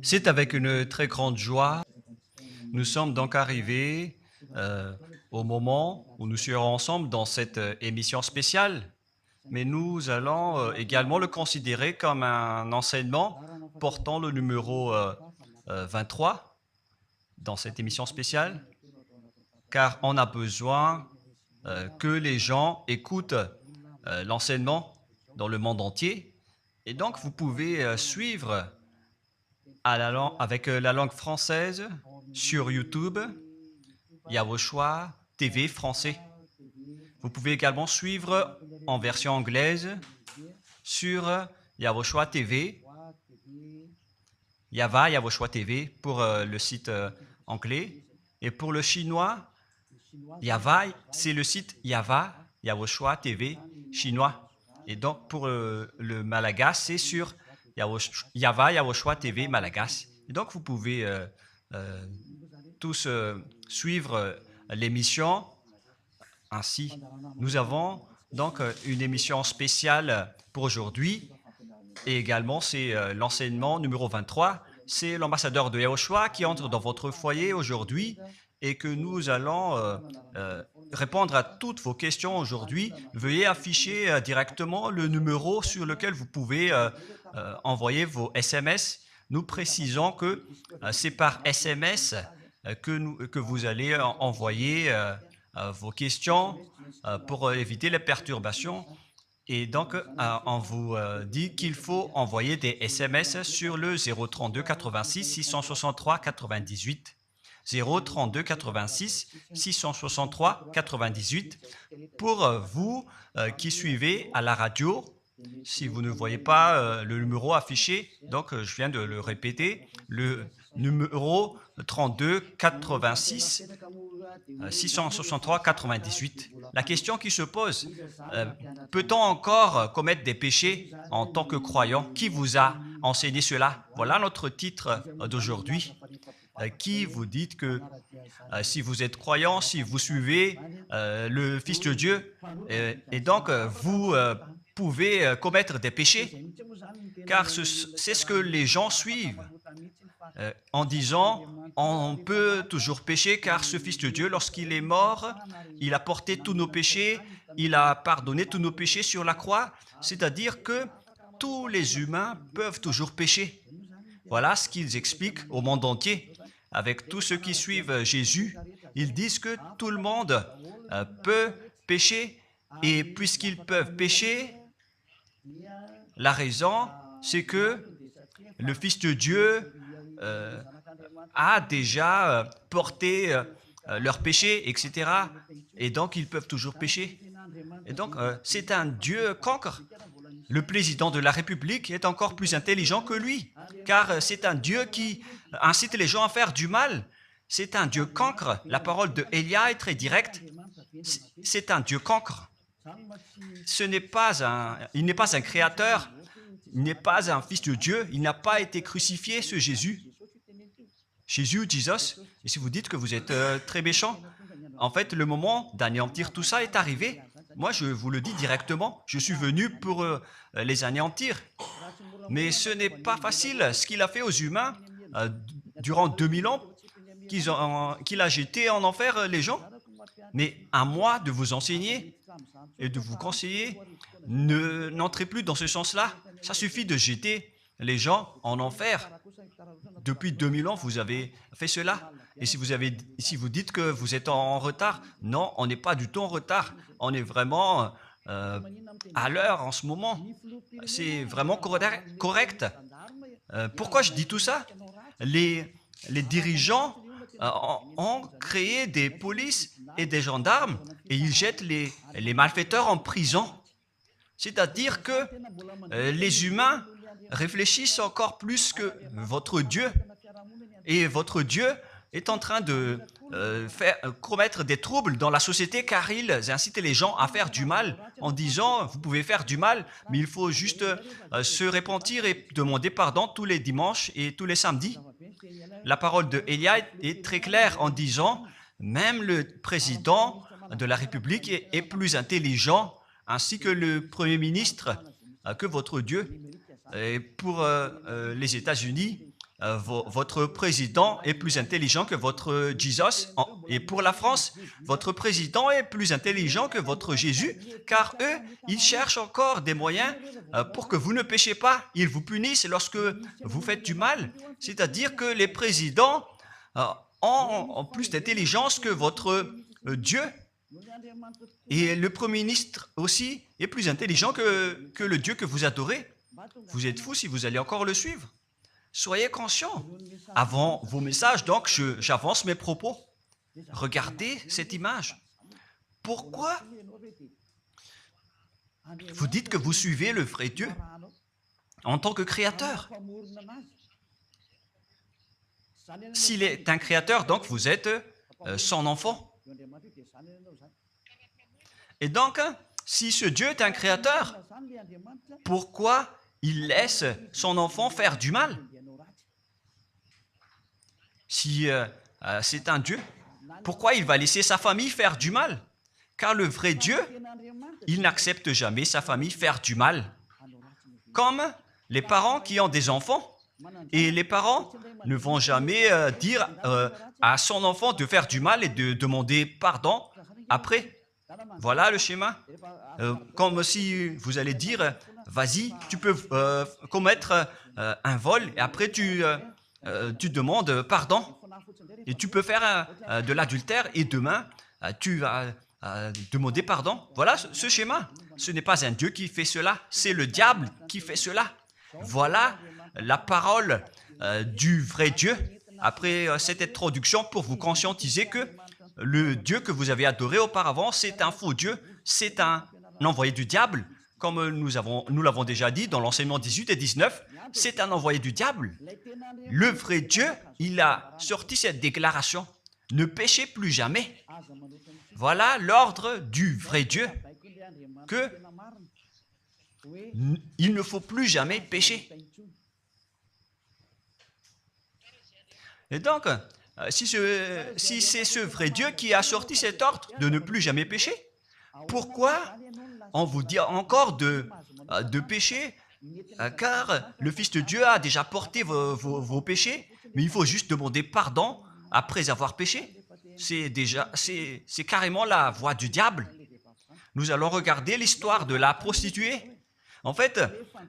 C'est avec une très grande joie. Nous sommes donc arrivés au moment où nous serons ensemble dans cette émission spéciale, mais nous allons également le considérer comme un enseignement portant le numéro 23 dans cette émission spéciale, car on a besoin que les gens écoutent l'enseignement dans le monde entier. Et donc, vous pouvez suivre avec la langue française sur YouTube, Yawoshua TV français. Vous pouvez également suivre en version anglaise sur Yawoshua TV, Yawoshua TV pour le site anglais. Et pour le chinois, c'est le site Yawoshua TV chinois. Et donc pour le malagas, c'est sur Yawoshua TV malagas. Et donc vous pouvez tous suivre l'émission ainsi. Nous avons donc une émission spéciale pour aujourd'hui et également c'est l'enseignement numéro 23. C'est l'ambassadeur de Yawoshua qui entre dans votre foyer aujourd'hui et que nous allons répondre à toutes vos questions aujourd'hui. Veuillez afficher directement le numéro sur lequel vous pouvez envoyer vos SMS. Nous précisons que c'est par SMS que vous allez envoyer vos questions pour éviter les perturbations. Et donc, on vous dit qu'il faut envoyer des SMS sur le 032 86 663 98. 032 86 663 98 pour vous qui suivez à la radio. Si vous ne voyez pas le numéro affiché, donc je viens de le répéter, le numéro 32 86 663 98. La question qui se pose, peut-on encore commettre des péchés en tant que croyant? Qui vous a enseigné cela? Voilà notre titre d'aujourd'hui. Qui vous dites que si vous êtes croyant, si vous suivez le Fils de Dieu, et donc vous pouvez commettre des péchés, car c'est ce que les gens suivent en disant on peut toujours pécher car ce Fils de Dieu, lorsqu'il est mort, il a porté tous nos péchés, il a pardonné tous nos péchés sur la croix, c'est-à-dire que tous les humains peuvent toujours pécher. Voilà ce qu'ils expliquent au monde entier. Avec tous ceux qui suivent Jésus, ils disent que tout le monde peut pécher et puisqu'ils peuvent pécher, la raison, c'est que le Fils de Dieu a déjà porté leurs péchés, etc. Et donc, ils peuvent toujours pécher. Et donc, c'est un Dieu cancre. Le président de la République est encore plus intelligent que lui, car c'est un Dieu qui incite les gens à faire du mal. C'est un Dieu cancre. La parole de Élia est très directe. C'est un Dieu cancre. Il n'est pas un créateur, il n'est pas un fils de Dieu, il n'a pas été crucifié, ce Jésus. Jesus. Et si vous dites que vous êtes très méchant, en fait, le moment d'anéantir tout ça est arrivé. Moi, je vous le dis directement, je suis venu pour les anéantir. Mais ce n'est pas facile. Ce qu'il a fait aux humains durant 2000 ans, qu'il a jeté en enfer les gens. Mais à moi de vous enseigner et de vous conseiller, n'entrez plus dans ce sens-là. Ça suffit de jeter les gens en enfer. Depuis 2000 ans, vous avez fait cela. Et si vous dites que vous êtes en retard, non, on n'est pas du tout en retard. On est vraiment à l'heure en ce moment. C'est vraiment correct. Pourquoi je dis tout ça? Les dirigeants ont créé des polices et des gendarmes et ils jettent les malfaiteurs en prison. C'est-à-dire que les humains réfléchissent encore plus que votre Dieu. Et votre Dieu est en train de commettre des troubles dans la société car ils incitent les gens à faire du mal en disant vous pouvez faire du mal, mais il faut juste se repentir et demander pardon tous les dimanches et tous les samedis. La parole de Élia est très claire en disant même le président de la République est plus intelligent ainsi que le Premier ministre que votre Dieu. Et pour les États-Unis, votre président est plus intelligent que votre Jesus. Et pour la France, votre président est plus intelligent que votre Jésus, car eux, ils cherchent encore des moyens pour que vous ne péchiez pas. Ils vous punissent lorsque vous faites du mal. C'est-à-dire que les présidents ont plus d'intelligence que votre Dieu. Et le Premier ministre aussi est plus intelligent que le Dieu que vous adorez. Vous êtes fous si vous allez encore le suivre. Soyez conscients. Avant vos messages, donc, j'avance mes propos. Regardez cette image. Pourquoi vous dites que vous suivez le vrai Dieu en tant que créateur? S'il est un créateur, donc vous êtes son enfant. Et donc, si ce Dieu est un créateur, pourquoi il laisse son enfant faire du mal? Si c'est un Dieu, pourquoi il va laisser sa famille faire du mal? Car le vrai Dieu, il n'accepte jamais sa famille faire du mal. Comme les parents qui ont des enfants. Et les parents ne vont jamais dire à son enfant de faire du mal et de demander pardon après. Voilà le schéma. Comme si vous allez dire, vas-y, tu peux commettre un vol et après tu demandes pardon. Et tu peux faire de l'adultère et demain, tu vas demander pardon. Voilà ce schéma. Ce n'est pas un Dieu qui fait cela, c'est le diable qui fait cela. Voilà la parole du vrai Dieu. Après cette introduction, pour vous conscientiser que le Dieu que vous avez adoré auparavant, c'est un faux Dieu, c'est un envoyé du diable. Comme nous l'avons déjà dit dans l'enseignement 18 et 19, c'est un envoyé du diable. Le vrai Dieu, il a sorti cette déclaration. Ne péchez plus jamais. Voilà l'ordre du vrai Dieu, que il ne faut plus jamais pécher. Et donc, si c'est ce vrai Dieu qui a sorti cet ordre de ne plus jamais pécher, pourquoi on vous dit encore de pécher? Car le Fils de Dieu a déjà porté vos péchés, mais il faut juste demander pardon après avoir péché. C'est carrément la voie du diable. Nous allons regarder l'histoire de la prostituée. En fait,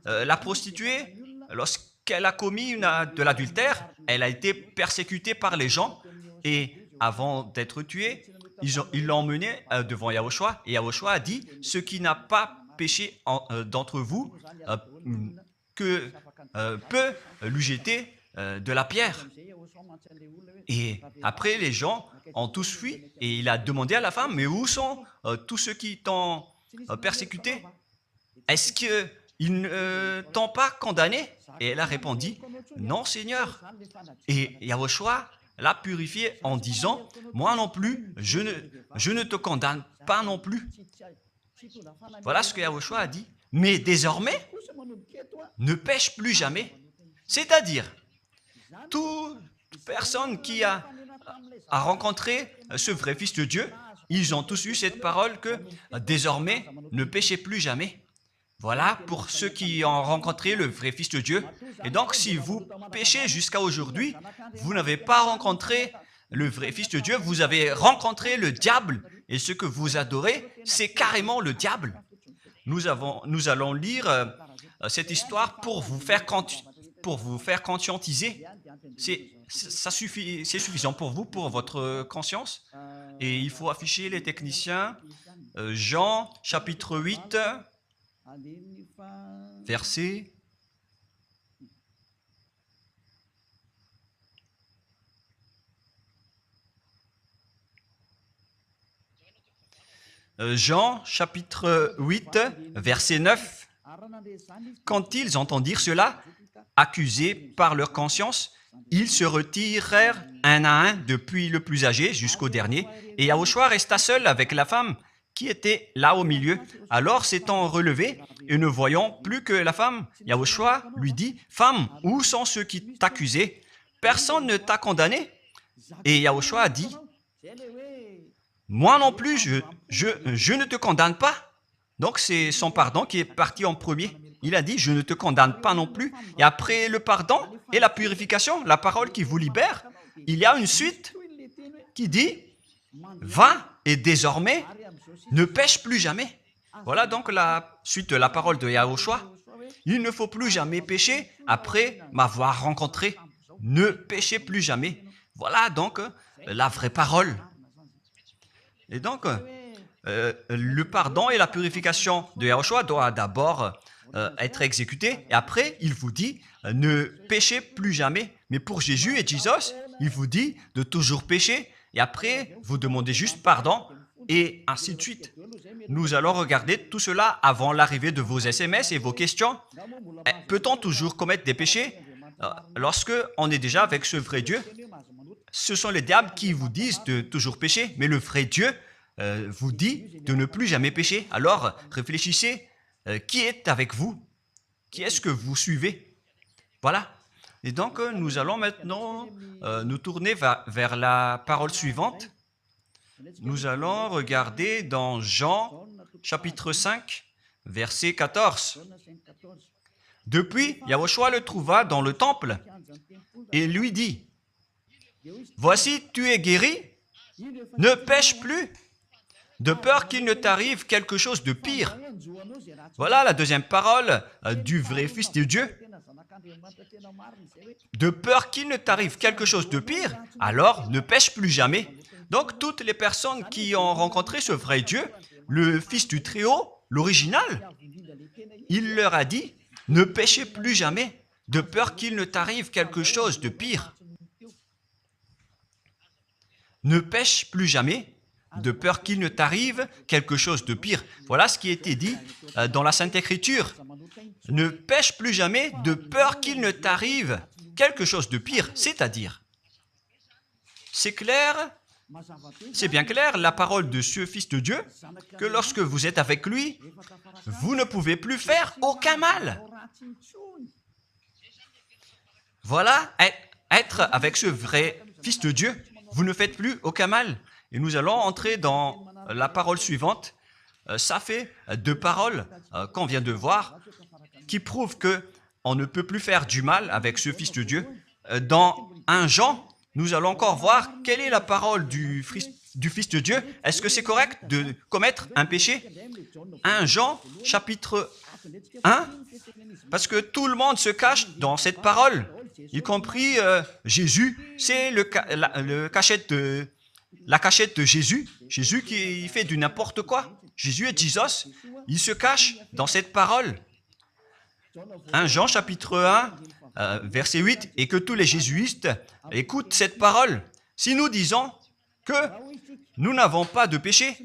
la prostituée, lorsqu'elle a commis de l'adultère, elle a été persécutée par les gens et avant d'être tuée, ils l'ont emmenée devant Yahushua et Yahushua a dit « Ce qui n'a pas péché d'entre vous peut lui jeter de la pierre. » Et après, les gens ont tous fui et il a demandé à la femme « Mais où sont tous ceux qui t'ont persécuté? Est-ce qu'ils ne t'ont pas condamné ?» Et elle a répondu « Non, Seigneur. » Et Yahushua l'a purifié en disant « Moi non plus, je ne te condamne pas non plus. » Voilà ce que Yahushua a dit. Mais désormais, ne pêche plus jamais. C'est-à-dire, toute personne qui a rencontré ce vrai Fils de Dieu, ils ont tous eu cette parole que désormais, ne péchez plus jamais. Voilà pour ceux qui ont rencontré le vrai Fils de Dieu. Et donc, si vous péchez jusqu'à aujourd'hui, vous n'avez pas rencontré le vrai Fils de Dieu, vous avez rencontré le diable. Et ce que vous adorez, c'est carrément le diable. Nous allons lire cette histoire pour vous faire conscientiser. C'est suffisant pour vous, pour votre conscience. Et il faut afficher les techniciens. Jean, chapitre 8, verset... Jean, chapitre 8, verset 9. Quand ils entendirent cela, accusés par leur conscience, ils se retirèrent un à un, depuis le plus âgé jusqu'au dernier, et Yahushua resta seul avec la femme qui était là au milieu. Alors, s'étant relevé et ne voyant plus que la femme, Yahushua lui dit, « Femme, où sont ceux qui t'accusaient? Personne ne t'a condamné ?» Et Yahushua a dit, « Moi non plus, je ne te condamne pas. » Donc, c'est son pardon qui est parti en premier. il a dit, je ne te condamne pas non plus. Et après le pardon et la purification, la parole qui vous libère, il y a une suite qui dit, va et désormais, ne pêche plus jamais. Voilà donc la suite de la parole de Yahushua. Il ne faut plus jamais pécher après m'avoir rencontré. Ne péchez plus jamais. Voilà donc la vraie parole. Et donc, le pardon et la purification de Yahushua doivent d'abord être exécutés. Et après, il vous dit, ne péchez plus jamais. Mais pour Jésus et Jesus, il vous dit de toujours pécher. Et après, vous demandez juste pardon et ainsi de suite. Nous allons regarder tout cela avant l'arrivée de vos SMS et vos questions. Peut-on toujours commettre des péchés lorsque on est déjà avec ce vrai Dieu? Ce sont les diables qui vous disent de toujours pécher, mais le vrai Dieu vous dit de ne plus jamais pécher. Alors, réfléchissez, qui est avec vous? Qui est-ce que vous suivez? Voilà. Et donc, nous allons maintenant nous tourner vers la parole suivante. Nous allons regarder dans Jean, chapitre 5, verset 14. Depuis, Yahushua le trouva dans le temple et lui dit, « Voici, tu es guéri, ne pêche plus, de peur qu'il ne t'arrive quelque chose de pire. » Voilà la deuxième parole du vrai Fils de Dieu. De peur qu'il ne t'arrive quelque chose de pire, alors ne pêche plus jamais. Donc, toutes les personnes qui ont rencontré ce vrai Dieu, le Fils du Très-Haut, l'original, il leur a dit, ne péchez plus jamais, de peur qu'il ne t'arrive quelque chose de pire. Ne pêche plus jamais, de peur qu'il ne t'arrive quelque chose de pire. Voilà ce qui a été dit dans la Sainte Écriture. Ne pêche plus jamais, de peur qu'il ne t'arrive quelque chose de pire. C'est-à-dire, c'est clair, c'est bien clair, la parole de ce Fils de Dieu, que lorsque vous êtes avec lui, vous ne pouvez plus faire aucun mal. Voilà, être avec ce vrai Fils de Dieu, vous ne faites plus aucun mal. Et nous allons entrer dans la parole suivante. Ça fait deux paroles qu'on vient de voir qui prouvent qu'on ne peut plus faire du mal avec ce Fils de Dieu. Dans 1 Jean, nous allons encore voir quelle est la parole du Fils de Dieu. Est-ce que c'est correct de commettre un péché? 1 Jean, chapitre 1, parce que tout le monde se cache dans cette parole, y compris Jésus. C'est la cachette de Jésus. Jésus qui fait du n'importe quoi. Jésus et Jesus, ils se cachent dans cette parole. 1 Jean, chapitre 1, verset 8, et que tous les jésuites écoutent cette parole. Si nous disons que nous n'avons pas de péché,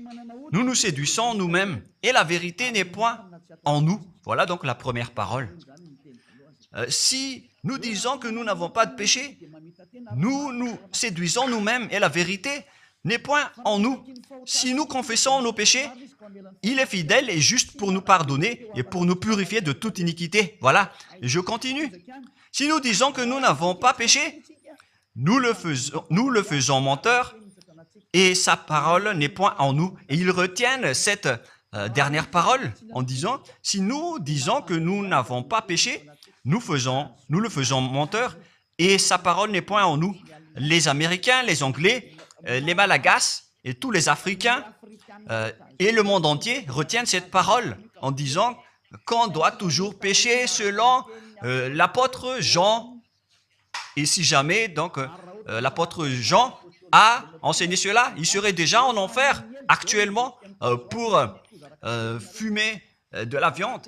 nous nous séduisons nous-mêmes, et la vérité n'est point en nous. Voilà donc la première parole. Si nous disons que nous n'avons pas de péché, nous nous séduisons nous-mêmes, et la vérité n'est point en nous. Si nous confessons nos péchés, il est fidèle et juste pour nous pardonner et pour nous purifier de toute iniquité. Voilà, et je continue. Si nous disons que nous n'avons pas péché, nous le faisons menteur et sa parole n'est point en nous. Et ils retiennent cette dernière parole en disant, si nous disons que nous n'avons pas péché, nous le faisons menteur et sa parole n'est point en nous. Les Américains, les Anglais, les Malagasy et tous les Africains et le monde entier retiennent cette parole en disant qu'on doit toujours pécher selon l'apôtre Jean. Et si jamais donc l'apôtre Jean a enseigné cela, il serait déjà en enfer actuellement pour fumer de la viande.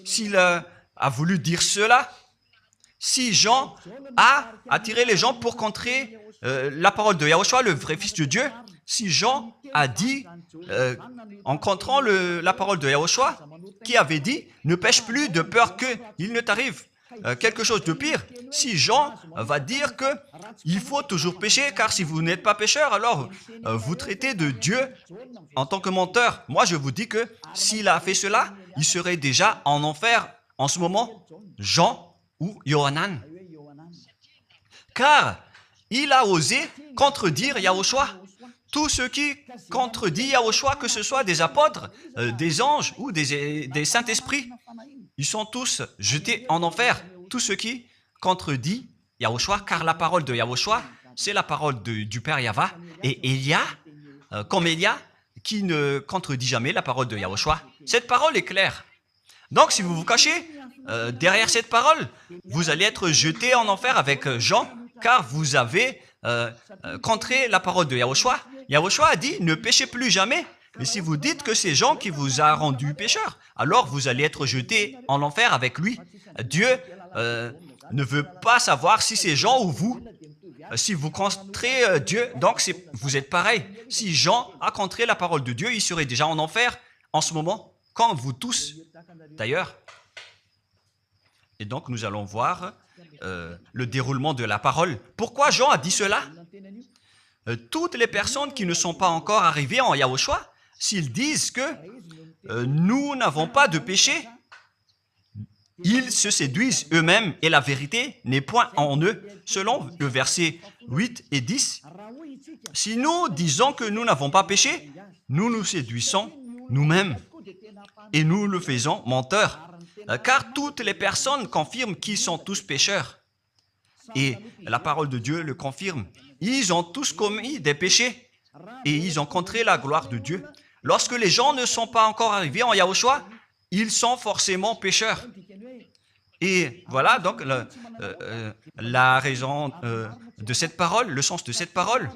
S'il a voulu dire cela, si Jean a attiré les gens pour contrer la parole de Yahushua, le vrai Fils de Dieu, si Jean a dit, en contrant la parole de Yahushua, qui avait dit, ne pêche plus de peur qu'il ne t'arrive quelque chose de pire. Si Jean va dire qu'il faut toujours pécher, car si vous n'êtes pas pécheur, alors vous traitez de Dieu en tant que menteur. Moi, je vous dis que s'il a fait cela, il serait déjà en enfer en ce moment, Jean ou Yohanan. Car il a osé contredire Yahushua. Tout ce qui contredit Yahushua, que ce soit des apôtres, des anges ou des saints-esprits, ils sont tous jetés en enfer. Tous ceux qui contredisent Yahushua, car la parole de Yahushua, c'est la parole du Père Yahva. Et Élia, comme Élia, qui ne contredit jamais la parole de Yahushua. Cette parole est claire. Donc, si vous vous cachez derrière cette parole, vous allez être jeté en enfer avec Jean, car vous avez contré la parole de Yahushua. Yahushua a dit, ne péchez plus jamais. Mais si vous dites que c'est Jean qui vous a rendu pécheur, alors vous allez être jeté en enfer avec lui. Dieu ne veut pas savoir si c'est Jean ou vous. Si vous contrez Dieu, donc vous êtes pareil. Si Jean a contré la parole de Dieu, il serait déjà en enfer en ce moment, comme vous tous d'ailleurs. Et donc nous allons voir le déroulement de la parole. Pourquoi Jean a dit cela? Toutes les personnes qui ne sont pas encore arrivées en Yahushua, s'ils disent que nous n'avons pas de péché, ils se séduisent eux-mêmes et la vérité n'est point en eux. Selon le verset 8 et 10, si nous disons que nous n'avons pas péché, nous nous séduisons nous-mêmes et nous le faisons menteur. Car toutes les personnes confirment qu'ils sont tous pécheurs. Et la parole de Dieu le confirme. Ils ont tous commis des péchés et ils ont contré la gloire de Dieu. Lorsque les gens ne sont pas encore arrivés en Yahushua, ils sont forcément pécheurs. Et voilà donc la raison de cette parole, le sens de cette parole.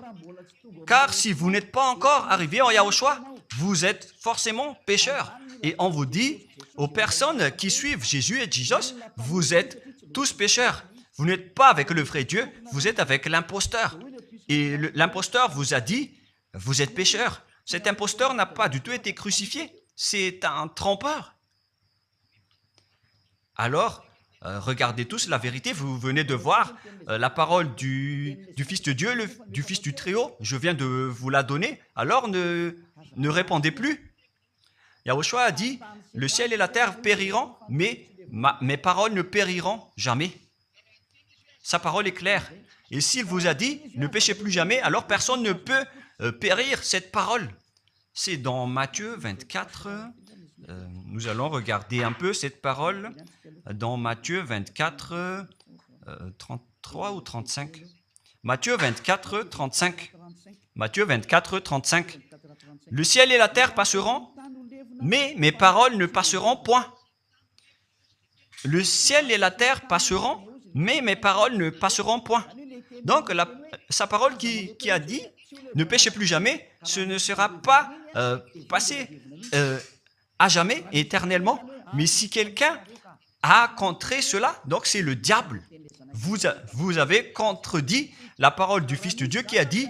Car si vous n'êtes pas encore arrivé en Yahushua, vous êtes forcément pécheurs. Et on vous dit aux personnes qui suivent Jésus et Jesus, vous êtes tous pécheurs. Vous n'êtes pas avec le vrai Dieu, vous êtes avec l'imposteur. Et l'imposteur vous a dit, vous êtes pécheurs. Cet imposteur n'a pas du tout été crucifié. C'est un trompeur. Alors, regardez tous la vérité. Vous venez de voir la parole du Fils de Dieu, du Fils du Très-Haut. Je viens de vous la donner. Alors, ne répondez plus. Yahushua a dit, le ciel et la terre périront, mais mes paroles ne périront jamais. Sa parole est claire. Et s'il vous a dit, ne péchez plus jamais, alors personne ne peut périr cette parole. C'est dans Matthieu 24. Nous allons regarder un peu cette parole dans Matthieu 24, 33 ou 35. Matthieu 24, 35. Matthieu 24, 35. Le ciel et la terre passeront, mais mes paroles ne passeront point. Le ciel et la terre passeront, mais mes paroles ne passeront point. Donc, sa parole qui a dit, ne péchez plus jamais, ce ne sera pas passé à jamais, éternellement. Mais si quelqu'un a contré cela, donc c'est le diable. Vous avez contredit la parole du Fils de Dieu qui a dit,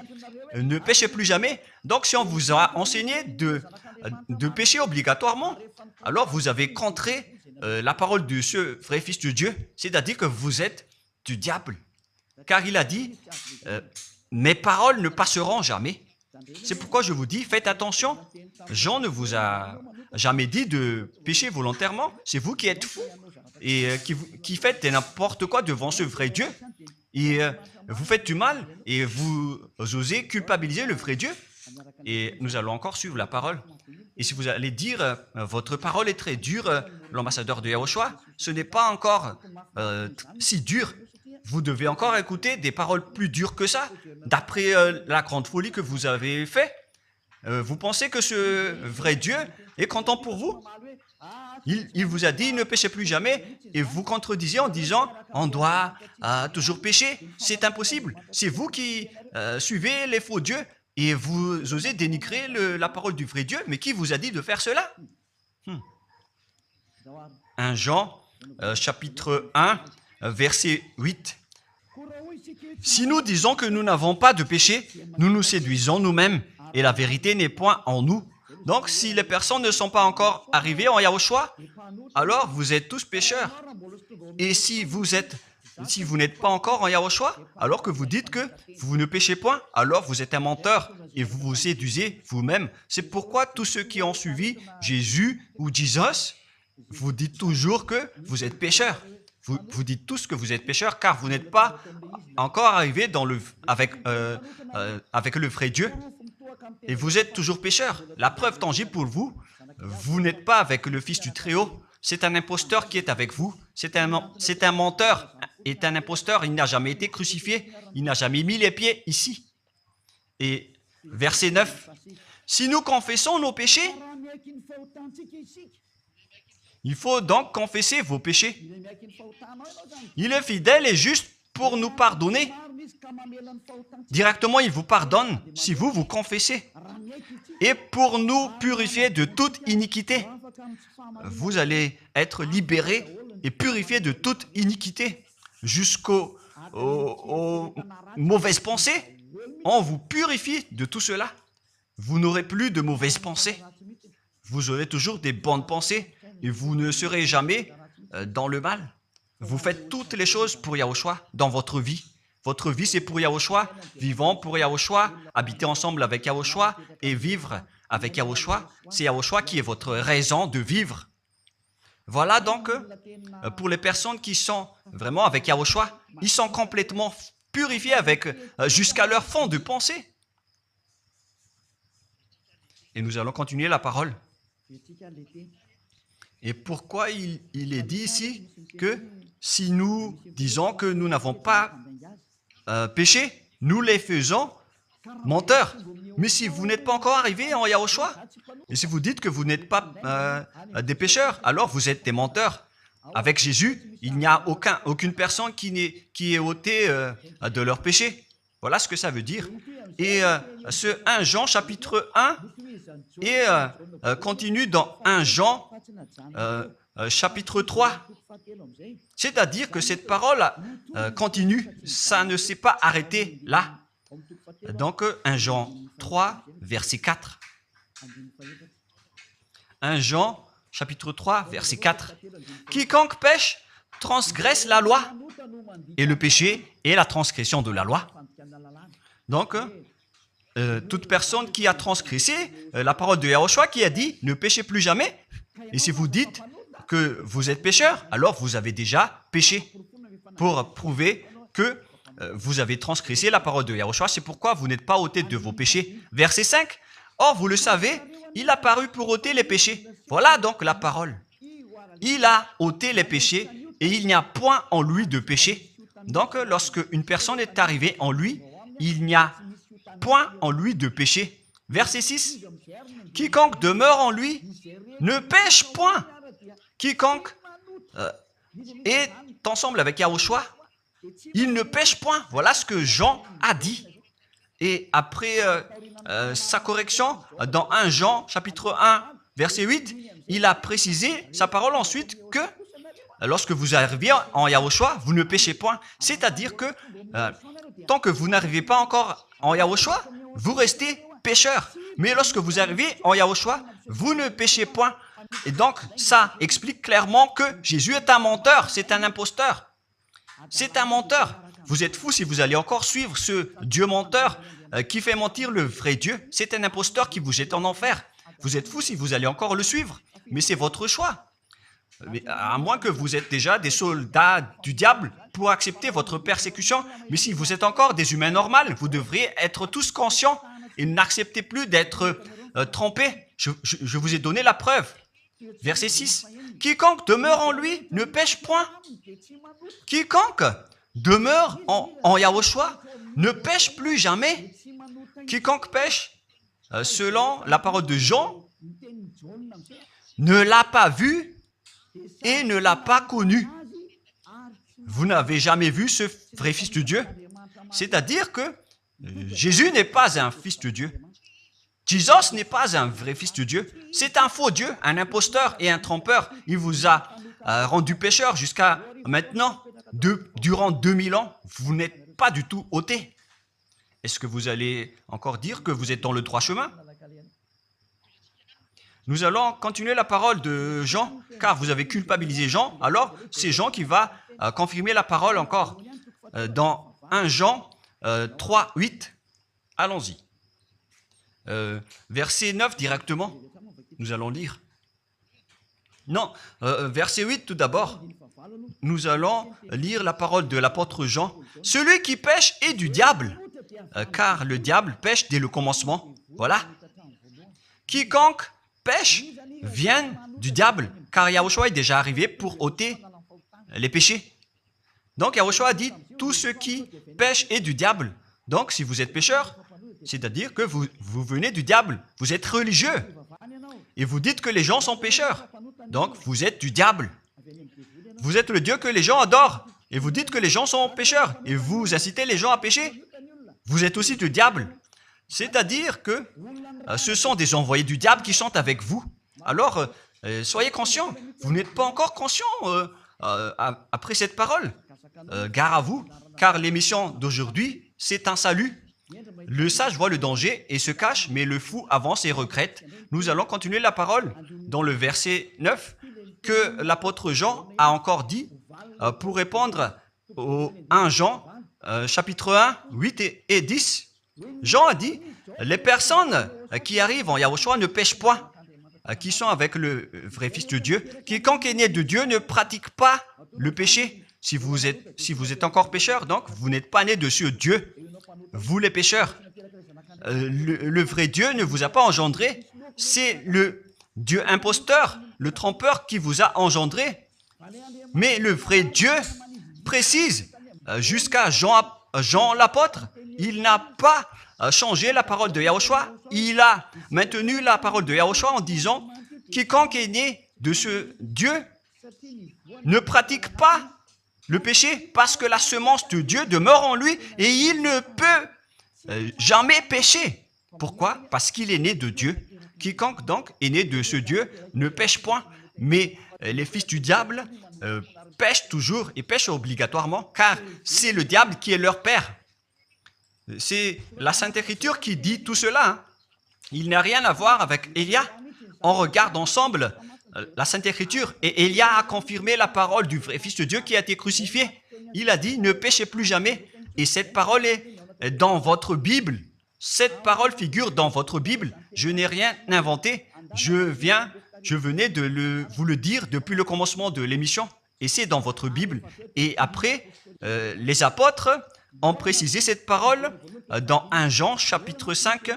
ne péchez plus jamais. Donc, si on vous a enseigné de pécher obligatoirement, alors vous avez contré la parole de ce vrai Fils de Dieu, c'est-à-dire que vous êtes du diable. Car il a dit, mes paroles ne passeront jamais. C'est pourquoi je vous dis, faites attention. Jean ne vous a jamais dit de pécher volontairement. C'est vous qui êtes fous et qui faites n'importe quoi devant ce vrai Dieu. Et vous faites du mal et vous osez culpabiliser le vrai Dieu. Et nous allons encore suivre la parole. Et si vous allez dire, votre parole est très dure, l'ambassadeur de Yahushua, ce n'est pas encore si dur. Vous devez encore écouter des paroles plus dures que ça, d'après la grande folie que vous avez fait. Vous pensez que ce vrai Dieu est content pour vous? Il vous a dit, ne péchez plus jamais, et vous contredisez en disant, on doit toujours pécher. C'est impossible. C'est vous qui suivez les faux dieux, et vous osez dénigrer la parole du vrai Dieu. Mais qui vous a dit de faire cela? 1 Jean, chapitre 1, verset 8. Si nous disons que nous n'avons pas de péché, nous nous séduisons nous-mêmes et la vérité n'est point en nous. Donc, si les personnes ne sont pas encore arrivées en Yahushua, alors vous êtes tous pécheurs. Et si vous n'êtes pas encore en Yahushua, alors que vous dites que vous ne péchez point, alors vous êtes un menteur et vous vous séduisez vous-même. C'est pourquoi tous ceux qui ont suivi Jésus ou Jesus, vous dites toujours que vous êtes pécheurs. Vous dites tous que vous êtes pécheurs car vous n'êtes pas encore arrivés avec le vrai Dieu. Et vous êtes toujours pécheurs. La preuve tangible pour vous, vous n'êtes pas avec le Fils du Très-Haut. c'est un imposteur qui est avec vous. C'est un menteur, est un imposteur. Il n'a jamais été crucifié. Il n'a jamais mis les pieds ici. Et verset 9. Si nous confessons nos péchés, il faut donc confesser vos péchés. Il est fidèle et juste pour nous pardonner. Directement, il vous pardonne si vous vous confessez. Et pour nous purifier de toute iniquité. Vous allez être libérés et purifiés de toute iniquité. Jusqu'aux mauvaises pensées. On vous purifie de tout cela. Vous n'aurez plus de mauvaises pensées. Vous aurez toujours des bonnes pensées et vous ne serez jamais dans le mal. Vous faites toutes les choses pour Yahushua dans votre vie. Votre vie, c'est pour Yahushua. Vivons pour Yahushua, habiter ensemble avec Yahushua et vivre avec Yahushua. C'est Yahushua qui est votre raison de vivre. Voilà donc, pour les personnes qui sont vraiment avec Yahushua, ils sont complètement purifiés jusqu'à leur fond de pensée. Et nous allons continuer la parole. Et pourquoi il est dit ici que si nous disons que nous n'avons pas péché, nous les faisons menteurs. Mais si vous n'êtes pas encore arrivé en Yahushua, et si vous dites que vous n'êtes pas des pécheurs, alors vous êtes des menteurs. Avec Jésus, il n'y a aucune personne qui est ôtée de leur péché. Voilà ce que ça veut dire. Et ce 1 Jean chapitre 1 et continue dans 1 Jean chapitre 3. C'est-à-dire que cette parole continue, ça ne s'est pas arrêté là. Donc 1 Jean 3, verset 4. 1 Jean chapitre 3, verset 4. Quiconque pêche transgresse la loi, et le péché est la transgression de la loi. Donc, toute personne qui a transgressé la parole de Yahushua qui a dit « Ne péchez plus jamais ». Et si vous dites que vous êtes pécheur, alors vous avez déjà péché pour prouver que vous avez transgressé la parole de Yahushua. C'est pourquoi vous n'êtes pas ôté de vos péchés. Verset 5. Or, vous le savez, il a paru pour ôter les péchés. Voilà donc la parole. Il a ôté les péchés et il n'y a point en lui de péché. Donc, lorsque une personne est arrivée en lui, il n'y a point en lui de péché. Verset 6. Quiconque demeure en lui ne pêche point. Quiconque est ensemble avec Yahushua, il ne pêche point. Voilà ce que Jean a dit. Et après sa correction, dans 1 Jean, chapitre 1, verset 8, il a précisé sa parole ensuite que lorsque vous arrivez en Yahushua, vous ne péchez point. C'est-à-dire que tant que vous n'arrivez pas encore en Yahushua, vous restez pécheur. Mais lorsque vous arrivez en Yahushua, vous ne péchez point. Et donc, ça explique clairement que Jésus est un menteur, c'est un imposteur. C'est un menteur. Vous êtes fous si vous allez encore suivre ce Dieu menteur qui fait mentir le vrai Dieu. C'est un imposteur qui vous jette en enfer. Vous êtes fous si vous allez encore le suivre. Mais c'est votre choix. Mais à moins que vous êtes déjà des soldats du diable pour accepter votre persécution. Mais si vous êtes encore des humains normaux, vous devriez être tous conscients et n'acceptez plus d'être trompés. Je vous ai donné la preuve. Verset 6. Quiconque demeure en lui ne pêche point. Quiconque demeure en Yahushua ne pêche plus jamais. Quiconque pêche, selon la parole de Jean, ne l'a pas vu et ne l'a pas connu. Vous n'avez jamais vu ce vrai Fils de Dieu. C'est-à-dire que Jésus n'est pas un Fils de Dieu. Jésus n'est pas un vrai Fils de Dieu. C'est un faux Dieu, un imposteur et un trompeur. Il vous a rendu pécheur jusqu'à maintenant. Durant 2000 ans, vous n'êtes pas du tout ôté. Est-ce que vous allez encore dire que vous êtes dans le droit chemin? Nous allons continuer la parole de Jean, car vous avez culpabilisé Jean. Alors, c'est Jean qui va confirmer la parole encore. Dans 1 Jean 3, 8, allons-y. Verset 9 directement, nous allons lire. Non, verset 8 tout d'abord. Nous allons lire la parole de l'apôtre Jean. Celui qui pêche est du diable, car le diable pêche dès le commencement. Voilà. Quiconque pêche vient du diable, car Yahushua est déjà arrivé pour ôter les péchés. Donc Yahushua dit, tout ce qui pêche est du diable. Donc si vous êtes pécheur, c'est-à-dire que vous venez du diable, vous êtes religieux, et vous dites que les gens sont pécheurs. Donc vous êtes du diable. Vous êtes le Dieu que les gens adorent, et vous dites que les gens sont pécheurs, et vous incitez les gens à pécher. Vous êtes aussi du diable. C'est-à-dire que ce sont des envoyés du diable qui sont avec vous. Alors, soyez conscients. Vous n'êtes pas encore conscients après cette parole. Gare à vous, car l'émission d'aujourd'hui, c'est un salut. Le sage voit le danger et se cache, mais le fou avance et regrette. Nous allons continuer la parole dans le verset 9 que l'apôtre Jean a encore dit pour répondre au 1 Jean, chapitre 1, 8 et 10. Jean a dit, les personnes qui arrivent en Yahushua ne pêchent point, qui sont avec le vrai Fils de Dieu. Quiconque est né de Dieu ne pratique pas le péché. Si vous êtes encore pécheur, donc vous n'êtes pas né de ce Dieu. Vous les pécheurs, le vrai Dieu ne vous a pas engendré. C'est le Dieu imposteur, le trompeur qui vous a engendré. Mais le vrai Dieu précise, jusqu'à Jean l'apôtre, il n'a pas changé la parole de Yahushua. Il a maintenu la parole de Yahushua en disant, quiconque est né de ce Dieu ne pratique pas le péché parce que la semence de Dieu demeure en lui et il ne peut jamais pécher. Pourquoi? Parce qu'il est né de Dieu. Quiconque donc est né de ce Dieu ne pêche point. Mais les fils du diable pêchent toujours et pêchent obligatoirement car c'est le diable qui est leur père. C'est la Sainte Écriture qui dit tout cela. Hein. Il n'a rien à voir avec Élia. On regarde ensemble la Sainte Écriture et Élia a confirmé la parole du vrai Fils de Dieu qui a été crucifié. Il a dit, ne péchez plus jamais. Et cette parole est dans votre Bible. Cette parole figure dans votre Bible. Je n'ai rien inventé. Je venais de vous le dire depuis le commencement de l'émission. Et c'est dans votre Bible. Et après, les apôtres ont précisé cette parole dans 1 Jean chapitre 5,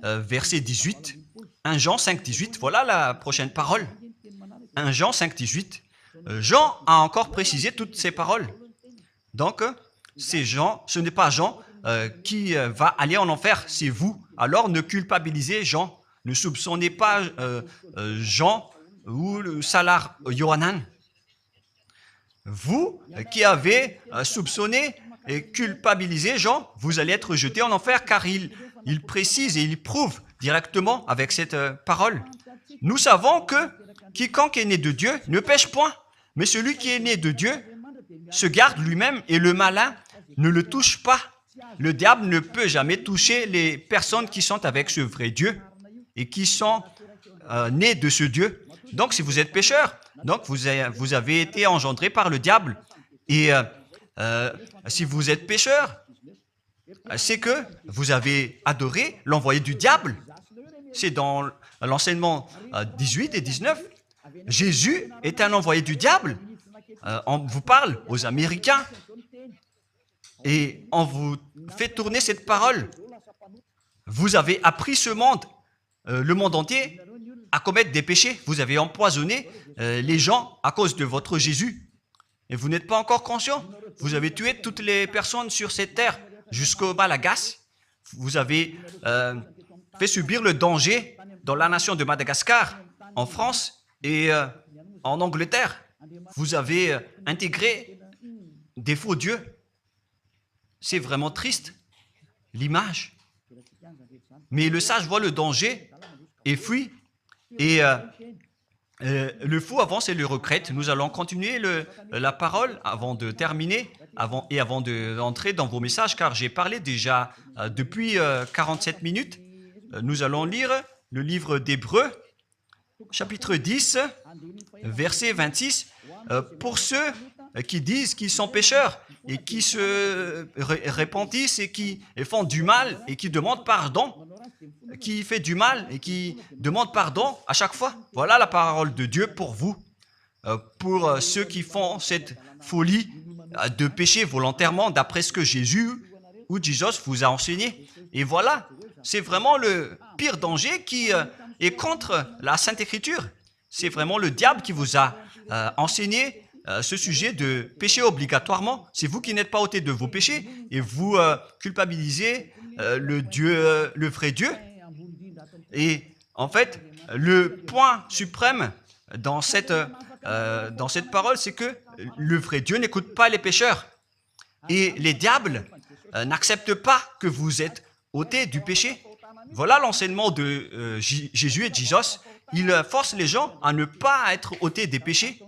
verset 18. 1 Jean 5, 18, voilà la prochaine parole. 1 Jean 5, 18. Jean a encore précisé toutes ces paroles. Donc, c'est Jean, ce n'est pas Jean qui va aller en enfer, c'est vous. Alors, ne culpabilisez Jean. Ne soupçonnez pas Jean ou le Salar Yohanan. Vous qui avez soupçonné et culpabilisé Jean, vous allez être jeté en enfer car il précise et il prouve directement avec cette parole. Nous savons que quiconque est né de Dieu ne pêche point, mais celui qui est né de Dieu se garde lui-même et le malin ne le touche pas. Le diable ne peut jamais toucher les personnes qui sont avec ce vrai Dieu et qui sont nées de ce Dieu. Donc, si vous êtes pécheur, donc vous avez été engendré par le diable. Et si vous êtes pécheur, c'est que vous avez adoré l'envoyé du diable. C'est dans l'enseignement 18 et 19. Jésus est un envoyé du diable. On vous parle aux Américains et on vous fait tourner cette parole. Vous avez appris ce monde, le monde entier, à commettre des péchés. Vous avez empoisonné les gens à cause de votre Jésus. Et vous n'êtes pas encore conscient. Vous avez tué toutes les personnes sur cette terre jusqu'au Malagas. Vous avez fait subir le danger dans la nation de Madagascar, en France et en Angleterre. Vous avez intégré des faux dieux. C'est vraiment triste, l'image. Mais le sage voit le danger et fuit. Et le fou avance et le regrette. Nous allons continuer la parole avant de terminer avant d'entrer dans vos messages, car j'ai parlé déjà depuis 47 minutes. Nous allons lire le livre d'Hébreux, chapitre 10, verset 26. Pour ceux qui disent qu'ils sont pécheurs et qui se repentissent et qui font du mal et qui demandent pardon, qui fait du mal et qui demande pardon à chaque fois. Voilà la parole de Dieu pour vous, pour ceux qui font cette folie de pécher volontairement d'après ce que Jésus ou Jesus vous a enseigné. Et voilà, c'est vraiment le pire danger qui est contre la Sainte Écriture. C'est vraiment le diable qui vous a enseigné ce sujet de pécher obligatoirement. C'est vous qui n'êtes pas ôté de vos péchés et vous culpabilisez le vrai Dieu. Et en fait, le point suprême dans cette parole, c'est que le vrai Dieu n'écoute pas les pécheurs. Et les diables n'acceptent pas que vous êtes ôtés du péché. Voilà l'enseignement de Jésus et de Jesus. Il force les gens à ne pas être ôtés des péchés.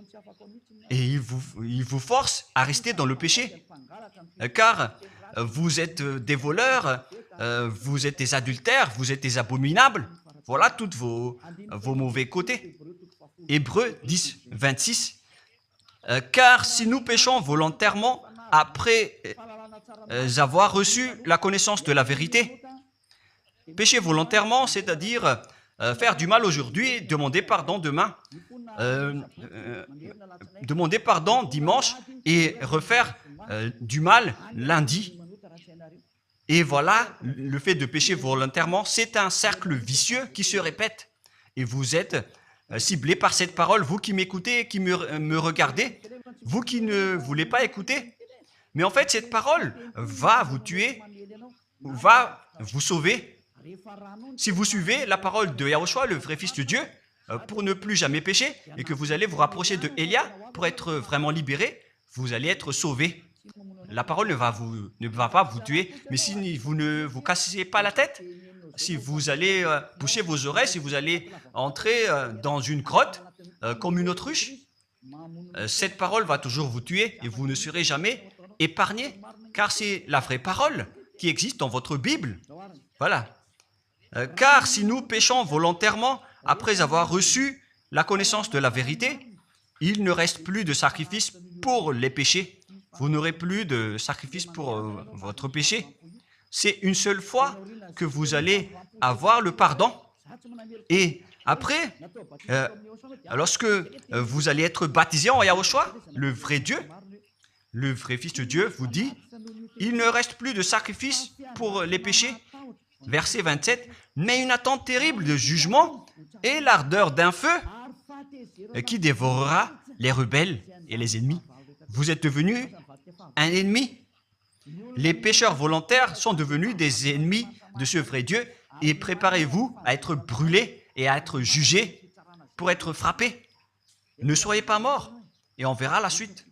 Et il vous force à rester dans le péché. Car vous êtes des voleurs, vous êtes des adultères, vous êtes des abominables. Voilà tous vos mauvais côtés. Hébreux 10, 26. Car si nous péchons volontairement après avoir reçu la connaissance de la vérité, pécher volontairement, c'est-à-dire faire du mal aujourd'hui, demander pardon demain, demander pardon dimanche et refaire du mal lundi. Et voilà, le fait de pécher volontairement, c'est un cercle vicieux qui se répète. Et vous êtes ciblé par cette parole, vous qui m'écoutez, qui me regardez, vous qui ne voulez pas écouter. Mais en fait, cette parole va vous tuer, va vous sauver. Si vous suivez la parole de Yahushua, le vrai Fils de Dieu, pour ne plus jamais pécher, et que vous allez vous rapprocher de Élia pour être vraiment libéré, vous allez être sauvé. La parole ne va pas vous tuer, mais si vous ne vous cassez pas la tête, si vous allez boucher vos oreilles, si vous allez entrer dans une grotte comme une autruche, cette parole va toujours vous tuer et vous ne serez jamais épargné, car c'est la vraie parole qui existe dans votre Bible. Voilà. Car si nous péchons volontairement après avoir reçu la connaissance de la vérité, il ne reste plus de sacrifice pour les péchés. Vous n'aurez plus de sacrifice pour votre péché. C'est une seule fois que vous allez avoir le pardon. Et après, lorsque vous allez être baptisé en Yahushua, le vrai Dieu, le vrai Fils de Dieu vous dit, il ne reste plus de sacrifice pour les péchés. Verset 27, mais une attente terrible de jugement et l'ardeur d'un feu qui dévorera les rebelles et les ennemis. Vous êtes devenu un ennemi. Les pécheurs volontaires sont devenus des ennemis de ce vrai Dieu et préparez-vous à être brûlés et à être jugés pour être frappés. Ne soyez pas morts et on verra la suite.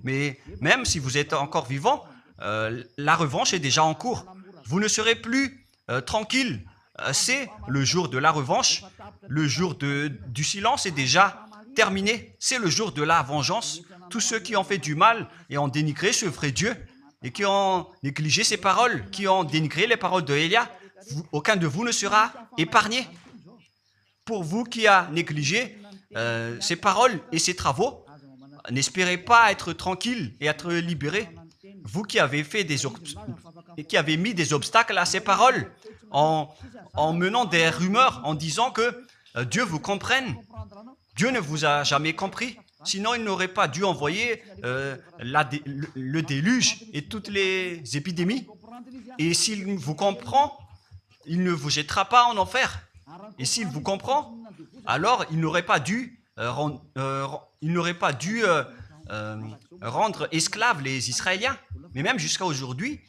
Mais même si vous êtes encore vivant, la revanche est déjà en cours. Vous ne serez plus tranquille. C'est le jour de la revanche. Le jour du silence est déjà terminé. C'est le jour de la vengeance. Tous ceux qui ont fait du mal et ont dénigré ce vrai Dieu et qui ont négligé ses paroles, qui ont dénigré les paroles de Élia, aucun de vous ne sera épargné. Pour vous qui avez négligé ses paroles et ses travaux, n'espérez pas être tranquille et être libéré. Vous qui avez mis des obstacles à ces paroles en menant des rumeurs, en disant que Dieu vous comprenne. Dieu ne vous a jamais compris. Sinon, il n'aurait pas dû envoyer le déluge et toutes les épidémies. Et s'il vous comprend, il ne vous jettera pas en enfer. Et s'il vous comprend, alors il n'aurait pas dû rendre esclaves les Israéliens. Mais même jusqu'à aujourd'hui,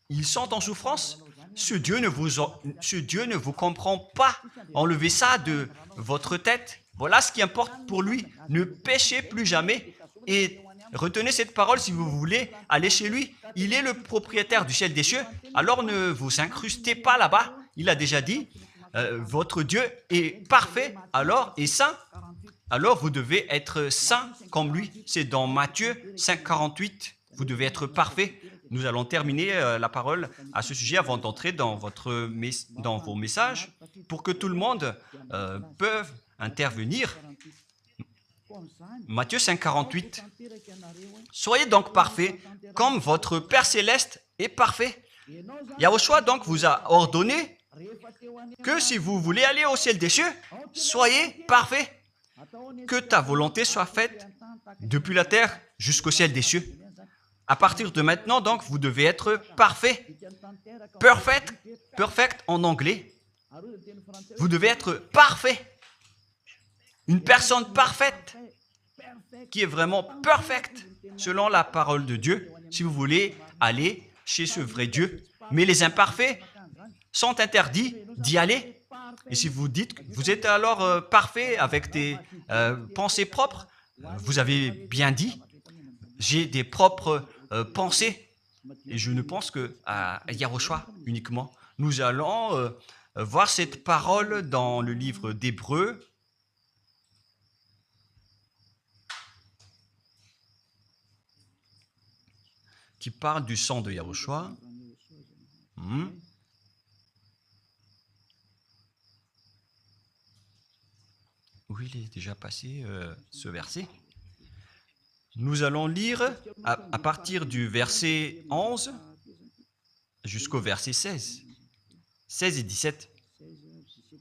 ils sont en souffrance. Ce Dieu ne vous comprend pas. Enlevez ça de votre tête. Voilà ce qui importe pour lui. Ne péchez plus jamais. Et retenez cette parole si vous voulez aller chez lui. Il est le propriétaire du ciel des cieux. Alors ne vous incrustez pas là-bas. Il a déjà dit, votre Dieu est parfait alors et saint. Alors vous devez être saint comme lui. C'est dans Matthieu 5, 48. Vous devez être parfait. Nous allons terminer la parole à ce sujet avant d'entrer dans vos messages pour que tout le monde peut intervenir. Matthieu 5, 48. Soyez donc parfaits comme votre Père Céleste est parfait. Yahushua donc vous a ordonné que si vous voulez aller au ciel des cieux, soyez parfaits. Que ta volonté soit faite depuis la terre jusqu'au ciel des cieux. À partir de maintenant, donc, vous devez être parfait. Perfect en anglais. Vous devez être parfait. une personne parfaite, qui est vraiment parfaite, selon la parole de Dieu, si vous voulez aller chez ce vrai Dieu. Mais les imparfaits sont interdits d'y aller. Et si vous dites que vous êtes alors parfait avec des pensées propres, vous avez bien dit, j'ai des propres pensées. Et je ne pense qu'à Yahushua uniquement. Nous allons voir cette parole dans le livre d'Hébreux. Qui parle du sang de Yahushua. Où il est déjà passé ce verset. Nous allons lire à partir du verset 11 jusqu'au verset 16. 16 et 17.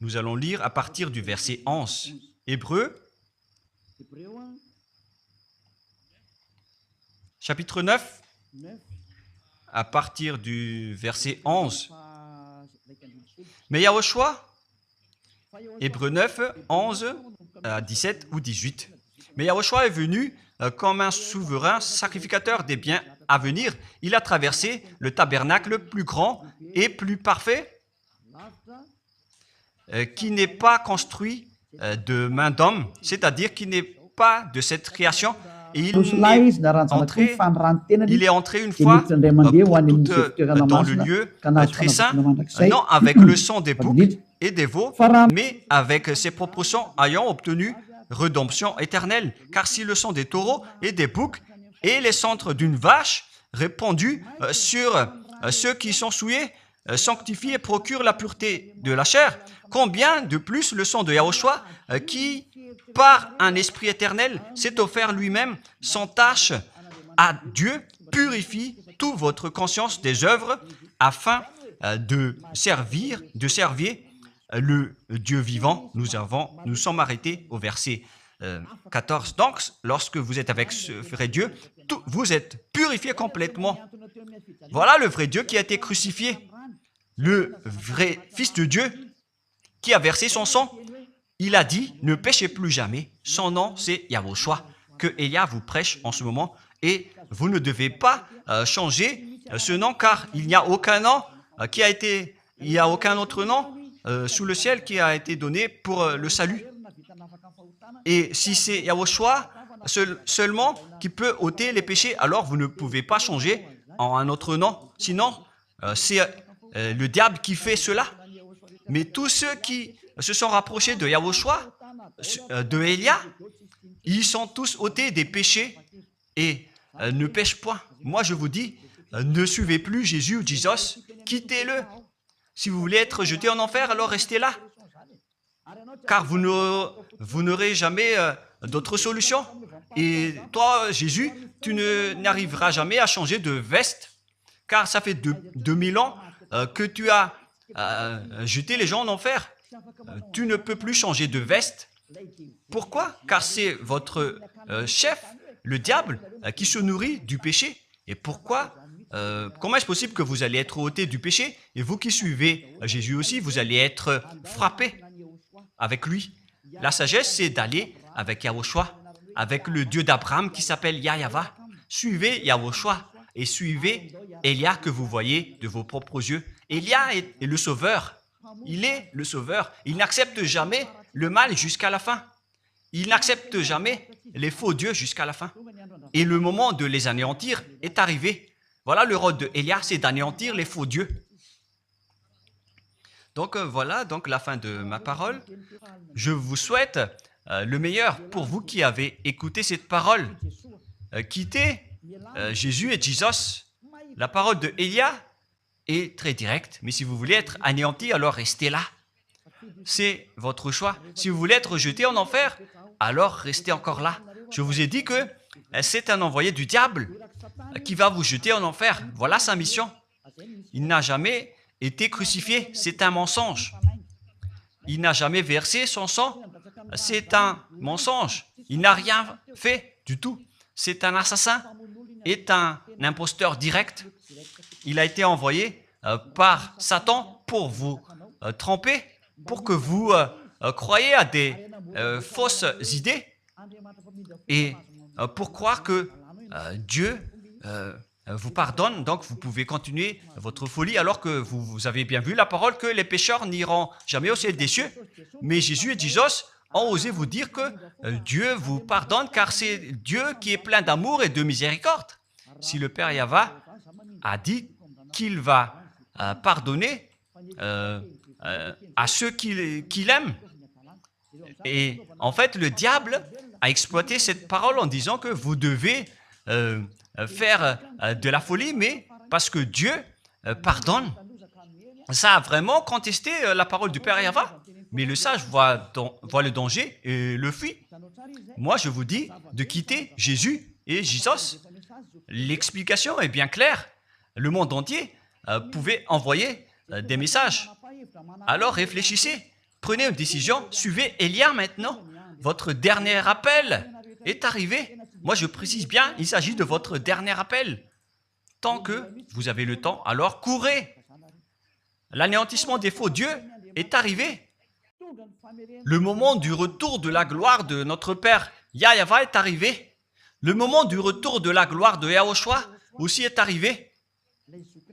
Nous allons lire à partir du verset 11. Hébreux, chapitre 9, à partir du verset 11. Mais Yahushua, Hébreux 9, 11 à 17 ou 18. Mais Yahushua est venu comme un souverain sacrificateur des biens à venir. Il a traversé le tabernacle plus grand et plus parfait, qui n'est pas construit de main d'homme, c'est-à-dire qui n'est pas de cette création. Et il est entré une fois pour toutes dans le lieu très saint, non avec le sang des boucs et des veaux, mais avec ses propres sangs ayant obtenu rédemption éternelle. Car si le sang des taureaux et des boucs et les cendres d'une vache répandus sur ceux qui sont souillés, sanctifient et procurent la pureté de la chair, combien de plus le sang de Yahushua qui, par un esprit éternel, s'est offert lui-même sans tâche à Dieu, purifie toute votre conscience des œuvres afin de servir le Dieu vivant. Nous sommes arrêtés au verset 14. Donc, lorsque vous êtes avec ce vrai Dieu, vous êtes purifié complètement. Voilà le vrai Dieu qui a été crucifié, le vrai Fils de Dieu qui a versé son sang. Il a dit, ne péchez plus jamais. Son nom, c'est Yahushua, que Elia vous prêche en ce moment. Et vous ne devez pas changer ce nom, car il n'y a aucun nom il n'y a aucun autre nom sous le ciel qui a été donné pour le salut. Et si c'est Yahushua seulement qui peut ôter les péchés, alors vous ne pouvez pas changer en un autre nom. Sinon, c'est le diable qui fait cela. Mais tous ceux qui se sont rapprochés de Yahushua, de Elia, ils sont tous ôtés des péchés et ne pêchent point. Moi, je vous dis, ne suivez plus Jésus ou Jesus, quittez-le. Si vous voulez être jeté en enfer, alors restez là. Car vous n'aurez jamais d'autre solution. Et toi, Jésus, tu n'arriveras jamais à changer de veste, car ça fait 2000 ans que tu as jeté les gens en enfer. Tu ne peux plus changer de veste. Pourquoi? Car c'est votre chef, le diable, qui se nourrit du péché. Et pourquoi? Comment est-ce possible que vous allez être ôté du péché et vous qui suivez Jésus aussi, vous allez être frappé avec lui? La sagesse, c'est d'aller avec Yahushua, avec le Dieu d'Abraham qui s'appelle Yahva. Suivez Yahushua et suivez Elia que vous voyez de vos propres yeux. Elia est le sauveur. Il est le sauveur. Il n'accepte jamais le mal jusqu'à la fin. Il n'accepte jamais les faux dieux jusqu'à la fin. Et le moment de les anéantir est arrivé. Voilà le rôle de Elia, c'est d'anéantir les faux dieux. Donc voilà donc la fin de ma parole. Je vous souhaite le meilleur pour vous qui avez écouté cette parole. Quittez Jésus et Jesus. La parole de Elia est très directe, mais si vous voulez être anéanti, alors restez là. C'est votre choix. Si vous voulez être jeté en enfer, alors restez encore là. Je vous ai dit que c'est un envoyé du diable qui va vous jeter en enfer. Voilà sa mission. Il n'a jamais été crucifié. C'est un mensonge. Il n'a jamais versé son sang. C'est un mensonge. Il n'a rien fait du tout. C'est un assassin, est un imposteur direct. Il a été envoyé par Satan pour vous tromper, pour que vous croyez à des fausses idées et pour croire que Dieu vous pardonne, donc vous pouvez continuer votre folie alors que vous avez bien vu la parole que les pécheurs n'iront jamais au ciel des cieux. Mais Jésus et Jesus ont osé vous dire que Dieu vous pardonne car c'est Dieu qui est plein d'amour et de miséricorde. Si le Père Yahva a dit qu'il va pardonner à ceux qu'il aime, et en fait le diable a exploité cette parole en disant que vous devez faire de la folie, mais parce que Dieu pardonne. Ça a vraiment contesté la parole du Père Yahva. Mais le sage voit le danger et le fuit. Moi, je vous dis de quitter Jésus et Jesus. L'explication est bien claire. Le monde entier pouvait envoyer des messages. Alors réfléchissez, prenez une décision, suivez Élia maintenant. Votre dernier appel est arrivé. Moi, je précise bien, il s'agit de votre dernier appel. Tant que vous avez le temps, alors courez. L'anéantissement des faux dieux est arrivé. Le moment du retour de la gloire de notre Père Yahva est arrivé. Le moment du retour de la gloire de Yahushua aussi est arrivé.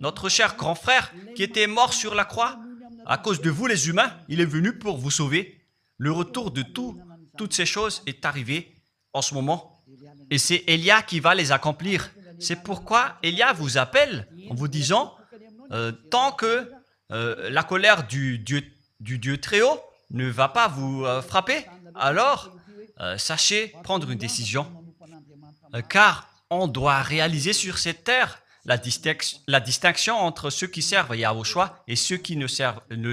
Notre cher grand frère qui était mort sur la croix, à cause de vous les humains, il est venu pour vous sauver. Le retour de toutes ces choses est arrivé en ce moment. Et c'est Élia qui va les accomplir. C'est pourquoi Élia vous appelle en vous disant, tant que la colère du Dieu très haut ne va pas vous frapper, alors sachez prendre une décision. Car on doit réaliser sur cette terre la distinction entre ceux qui servent Yahushua et ceux qui ne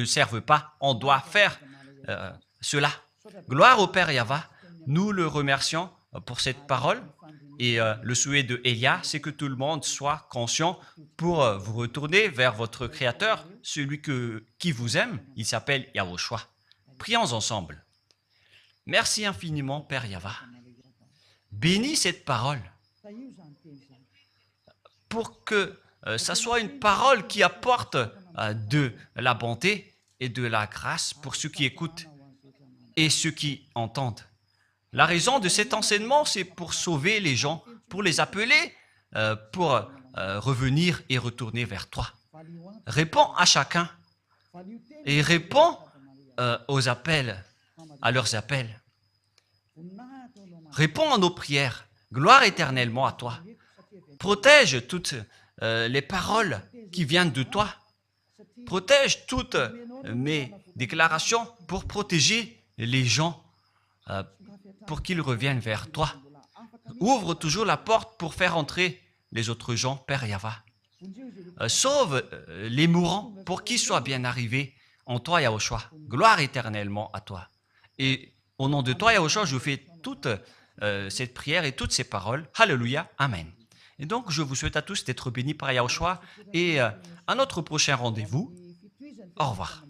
servent pas. On doit faire cela. Gloire au Père Yahva. Nous le remercions pour cette parole. Et le souhait de Élia, c'est que tout le monde soit conscient pour vous retourner vers votre Créateur, celui qui vous aime. Il s'appelle Yahushua. Prions ensemble. Merci infiniment, Père Yahva. Bénis cette parole pour que ça soit une parole qui apporte de la bonté et de la grâce pour ceux qui écoutent et ceux qui entendent. La raison de cet enseignement, c'est pour sauver les gens, pour les appeler, pour revenir et retourner vers toi. Réponds à chacun et réponds aux appels, à leurs appels. Réponds à nos prières. Gloire éternellement à toi. Protège toutes les paroles qui viennent de toi. Protège toutes mes déclarations pour protéger les gens, pour qu'ils reviennent vers toi. Ouvre toujours la porte pour faire entrer les autres gens, Père Yahva. Sauve les mourants pour qu'ils soient bien arrivés en toi, Yahushua. Gloire éternellement à toi. Et au nom de toi, Yahushua, je fais toute cette prière et toutes ces paroles. Alléluia. Amen. Et donc, je vous souhaite à tous d'être bénis par Yahushua et à notre prochain rendez-vous. Au revoir.